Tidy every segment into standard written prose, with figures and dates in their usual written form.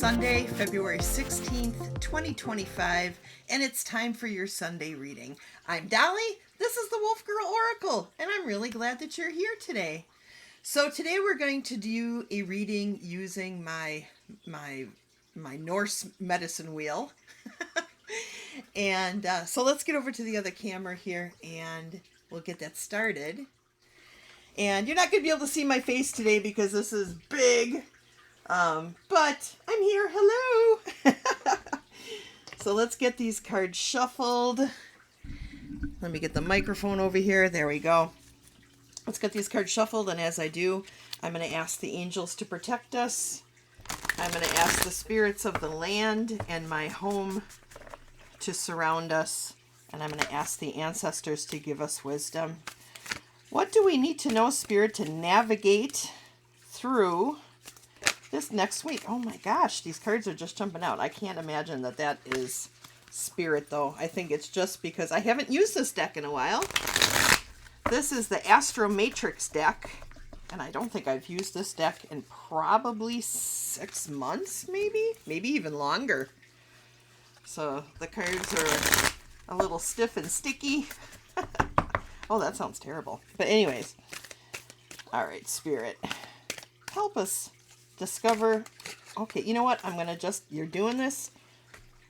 Sunday, February 16th, 2025, and it's time for your Sunday reading. I'm Dolly, this is the Wolf Girl Oracle, and I'm really glad that you're here today. So today we're going to do a reading using my Norse medicine wheel. And so let's get over to the other camera here and we'll get that started. And you're not going to be able to see my face today because this is big. But I'm here. Hello. So let's get these cards shuffled. Let me get the microphone over here. There we go. Let's get these cards shuffled. And as I do, I'm going to ask the angels to protect us. I'm going to ask the spirits of the land and my home to surround us. And I'm going to ask the ancestors to give us wisdom. What do we need to know, Spirit, to navigate through this next week? Oh my gosh, these cards are just jumping out. I can't imagine that that is Spirit, though. I think it's just because I haven't used this deck in a while. This is the Astro Matrix deck, and I don't think I've used this deck in probably 6 months, maybe even longer. So the cards are a little stiff and sticky. Oh, that sounds terrible. But anyways, all right, Spirit, help us discover. Okay, you know what? I'm going to just, you're doing this.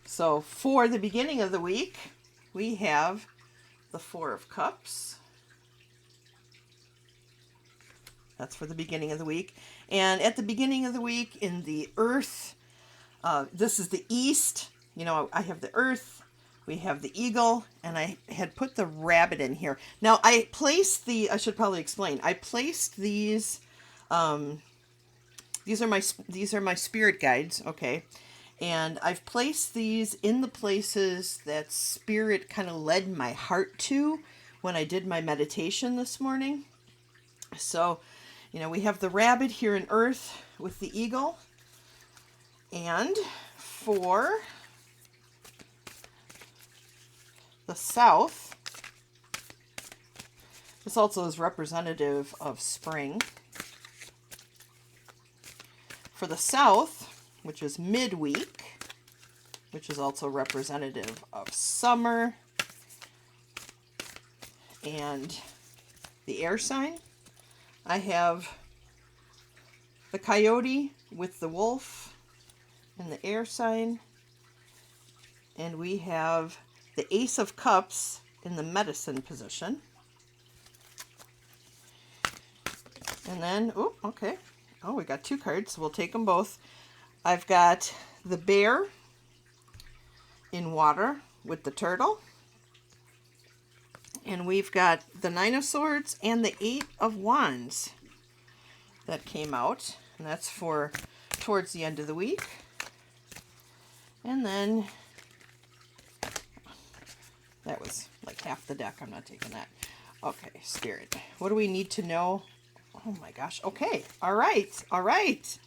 So for the beginning of the week, we have the Four of Cups. That's for the beginning of the week. And at the beginning of the week in the Earth, this is the East. You know, I have the Earth. We have the eagle, and I had put the rabbit in here. Now, I placed I should probably explain. I placed these are my spirit guides, okay? And I've placed these in the places that Spirit kind of led my heart to when I did my meditation this morning. So, you know, we have the rabbit here in Earth with the eagle. And for the South, this also is representative of spring. For the South, which is midweek, which is also representative of summer, and the air sign, I have the coyote with the wolf in the air sign, and we have the Ace of Cups in the medicine position. And then, oh, okay. Oh, we got two cards, so we'll take them both. I've got the bear in water with the turtle. And we've got the Nine of Swords and the Eight of Wands that came out. And that's for towards the end of the week. And then that was like half the deck. I'm not taking that. Okay, Spirit. What do we need to know? Oh my gosh. Okay. All right. All right.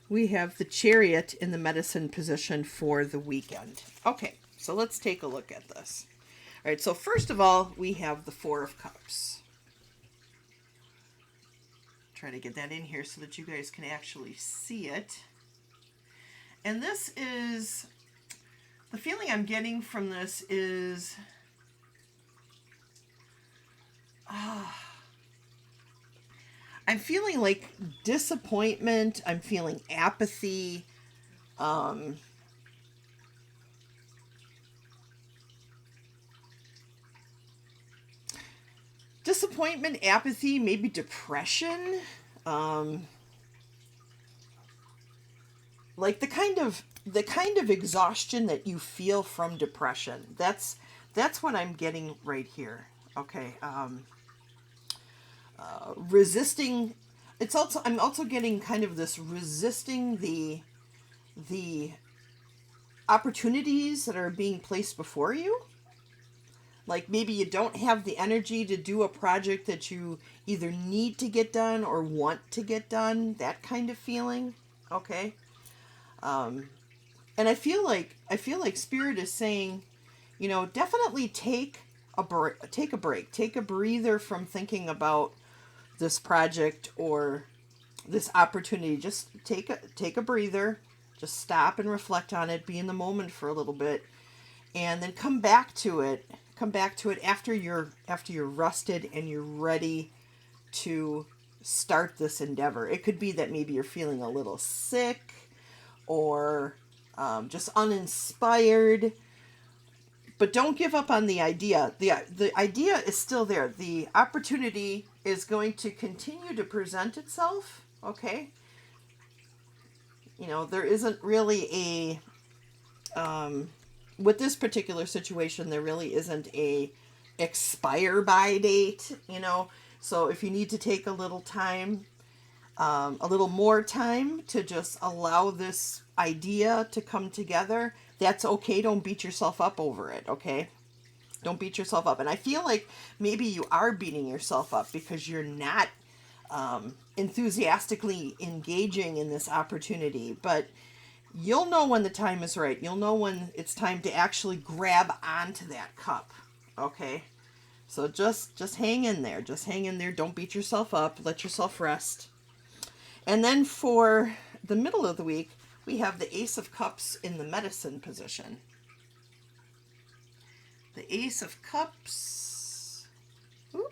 We have the Chariot in the medicine position for the weekend. Okay. So let's take a look at this. All right. So first of all, we have the Four of Cups. Try to get that in here so that you guys can actually see it. And this is, the feeling I'm getting from this is, I'm feeling like disappointment. I'm feeling apathy. Disappointment, apathy, maybe depression. Like the kind of exhaustion that you feel from depression. That's what I'm getting right here. Okay. Resisting. I'm also getting kind of this resisting the opportunities that are being placed before you. Like maybe you don't have the energy to do a project that you either need to get done or want to get done. That kind of feeling. Okay. And I feel like Spirit is saying, you know, definitely take a break, take a breather from thinking about this project or this opportunity. Just take a breather Just stop and reflect on it, be in the moment for a little bit, and then come back to it. Come back to it after you're rested and you're ready to start this endeavor. It could be that maybe you're feeling a little sick or just uninspired, but don't give up on the idea. The idea is still there. The opportunity is going to continue to present itself, okay? You know, there isn't really a, with this particular situation, there really isn't a expire by date, you know? So if you need to take a little time, a little more time to just allow this idea to come together, that's okay. Don't beat yourself up over it, okay? Don't beat yourself up. And I feel like maybe you are beating yourself up because you're not enthusiastically engaging in this opportunity. But you'll know when the time is right. You'll know when it's time to actually grab onto that cup, okay? So just hang in there. Just hang in there. Don't beat yourself up. Let yourself rest. And then for the middle of the week, we have the Ace of Cups in the medicine position. The Ace of Cups. Ooh,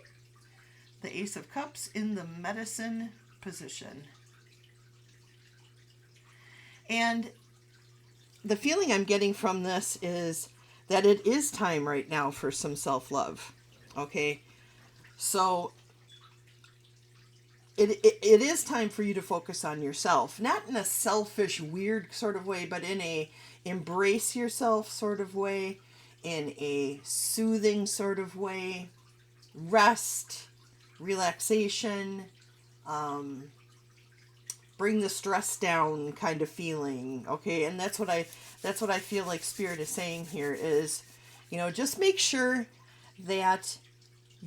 the Ace of Cups in the medicine position. And the feeling I'm getting from this is that it is time right now for some self-love. Okay? So it is time for you to focus on yourself, not in a selfish, weird sort of way, but in a embrace yourself sort of way, in a soothing sort of way, rest, relaxation, bring the stress down kind of feeling. Okay, and that's what I feel like Spirit is saying here is, you know, just make sure that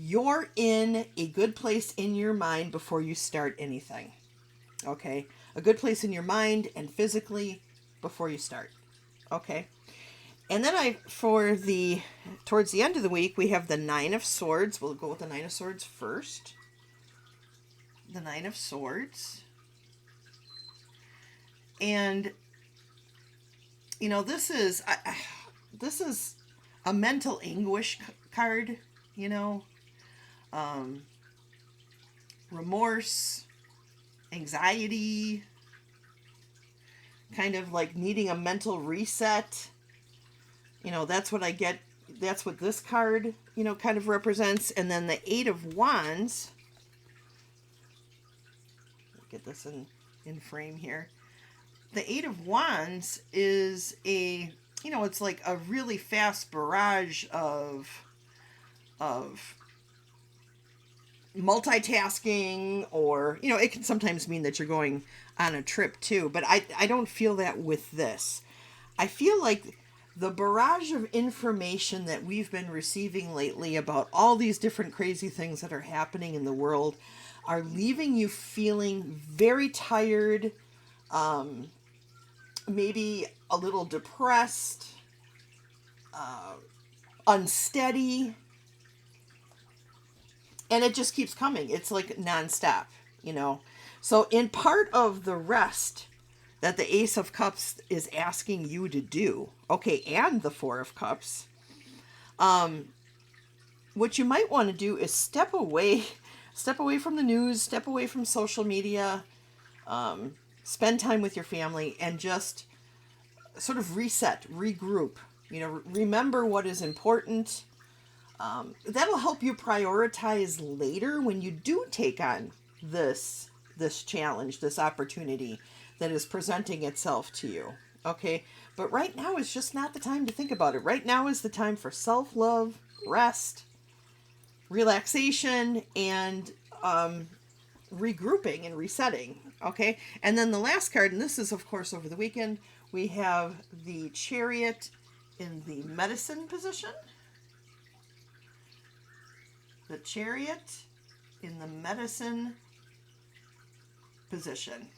you're in a good place in your mind before you start anything. Okay? A good place in your mind and physically before you start. Okay? And then towards the end of the week, we have the Nine of Swords. We'll go with the Nine of Swords first. The Nine of Swords. And, you know, this is a mental anguish card, you know. Remorse, anxiety, kind of like needing a mental reset. You know, that's what I get. That's what this card, you know, kind of represents. And then the Eight of Wands. Get this in frame here. The Eight of Wands is a, you know, it's like a really fast barrage of multitasking, or, you know, it can sometimes mean that you're going on a trip too, but I don't feel that with this. I feel like the barrage of information that we've been receiving lately about all these different crazy things that are happening in the world are leaving you feeling very tired, maybe a little depressed, unsteady. And it just keeps coming. It's like nonstop, you know. So in part of the rest that the Ace of Cups is asking you to do, okay, and the Four of Cups, what you might want to do is step away from the news, step away from social media, spend time with your family, and just sort of reset, regroup, you know, remember what is important. That'll help you prioritize later when you do take on this challenge, this opportunity that is presenting itself to you. Okay? But right now is just not the time to think about it. Right now is the time for self-love, rest, relaxation, and regrouping and resetting. Okay? And then the last card, and this is of course over the weekend, we have the Chariot in the medicine position. The Chariot in the medicine position.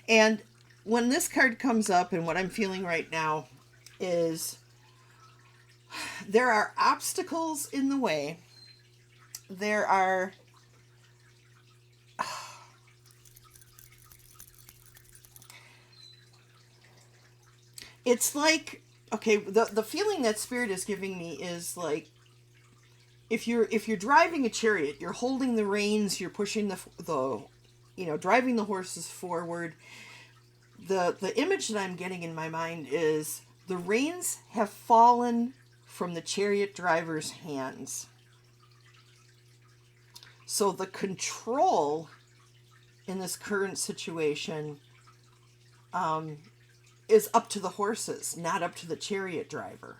And when this card comes up, and what I'm feeling right now is there are obstacles in the way. There are it's like, okay, the feeling that Spirit is giving me is like, if you're driving a chariot, you're holding the reins, you're pushing the driving the horses forward. The image that I'm getting in my mind is the reins have fallen from the chariot driver's hands. So the control in this current situation is up to the horses, not up to the chariot driver.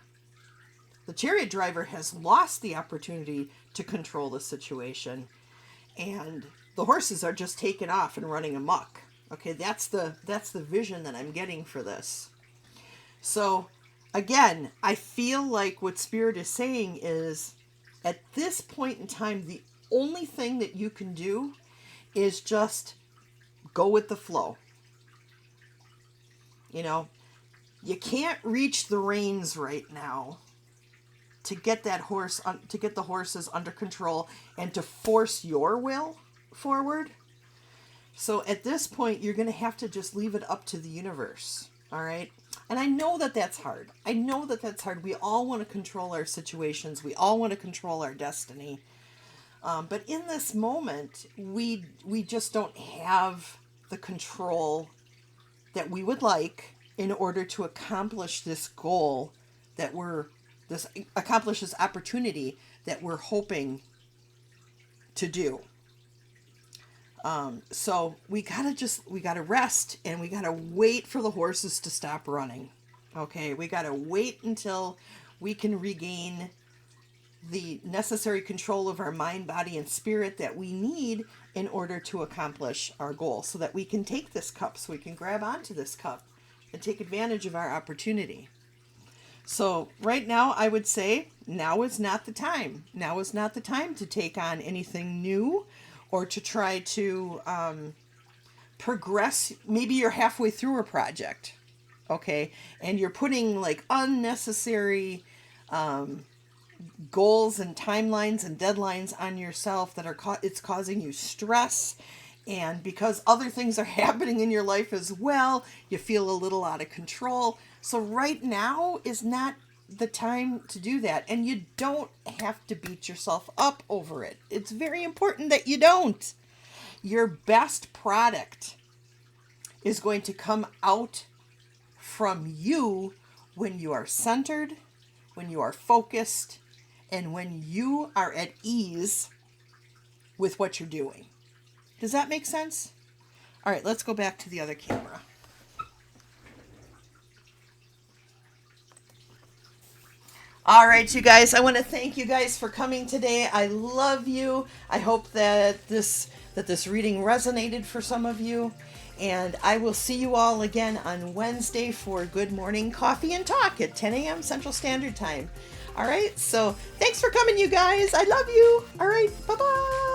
The chariot driver has lost the opportunity to control the situation, and the horses are just taking off and running amok. Okay, that's the vision that I'm getting for this. So again, I feel like what Spirit is saying is, at this point in time, the only thing that you can do is just go with the flow. You can't reach the reins right now to get the horses under control and to force your will forward. So at this point, you're going to have to just leave it up to the universe. All right. And I know that that's hard. We all want to control our situations. We all want to control our destiny. But in this moment, we just don't have the control that we would like in order to accomplish this goal accomplish this opportunity that we're hoping to do. So we gotta rest, and we gotta wait for the horses to stop running. Okay, we gotta wait until we can regain the necessary control of our mind, body, and spirit that we need in order to accomplish our goal, so that we can take this cup, so we can grab onto this cup and take advantage of our opportunity. So right now, I would say now is not the time. Now is not the time to take on anything new or to try to progress. Maybe you're halfway through a project, okay, and you're putting like unnecessary goals and timelines and deadlines on yourself that it's causing you stress. And because other things are happening in your life as well, you feel a little out of control. So right now is not the time to do that. And you don't have to beat yourself up over it. It's very important that you don't. Your best product is going to come out from you when you are centered, when you are focused, and when you are at ease with what you're doing. Does that make sense? All right, let's go back to the other camera. All right, you guys, I want to thank you guys for coming today. I love you. I hope that this reading resonated for some of you. And I will see you all again on Wednesday for Good Morning Coffee and Talk at 10 a.m. Central Standard Time. All right, so thanks for coming, you guys. I love you. All right, bye-bye.